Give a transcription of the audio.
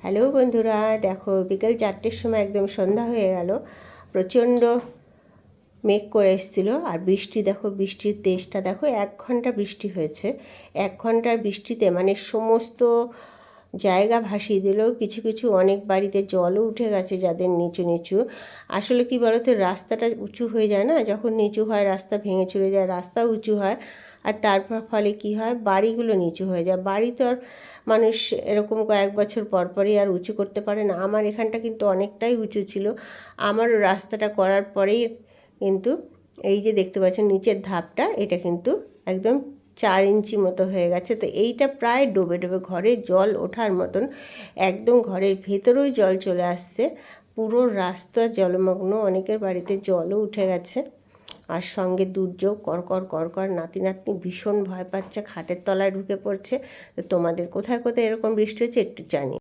Hello বন্ধুরা, দেখো বিকেল 4টের সময় একদম সন্ধ্যা হয়ে গেল। প্রচণ্ড মেঘ করে এসেছিল আর বৃষ্টি, দেখো বৃষ্টির তেজটা দেখো। 1 ঘন্টা বৃষ্টি হয়েছে। 1 ঘন্টার বৃষ্টিতে মানে সমস্ত জায়গা ভাসিয়ে দিল। কিছু কিছু অনেক বাড়িতে জলও উঠে গেছে, যাদের নিচু নিচু। আসলে কি বলতো, রাস্তাটা উঁচু হয়ে যায় না, যখন নিচু হয় রাস্তা ভেঙে চলে যায়, রাস্তা উঁচু হয় আর তারপর ফলে কি হয়, বাড়িগুলো নিচু হয়ে যায়। বাড়ি তো আর মানুষ এরকম কয়েক বছর পর পরই আর উঁচু করতে পারে না। আমার এখানটা কিন্তু অনেকটাই উঁচু ছিল। আমারও রাস্তাটা করার পরেই কিন্তু এই যে দেখতে পাচ্ছেন নিচের ধাপটা, এটা কিন্তু একদম 4 ইঞ্চি মতো হয়ে গেছে। তো এইটা প্রায় ডুবে ডুবে ঘরে জল ওঠার মতন, একদম ঘরের ভেতরেও জল চলে আসছে। পুরো রাস্তা জলমগ্ন, অনেকের বাড়িতে জলও উঠে গেছে। আর সঙ্গে দুর্যোগ, কড়কড় কড়কড়। নাতি নাতনি ভীষণ ভয় পাচ্ছে, খাটের তলায় ঢুকে পড়ছে। তো তোমাদের কোথায় কোথায় এরকম বৃষ্টি হচ্ছে একটু জানি।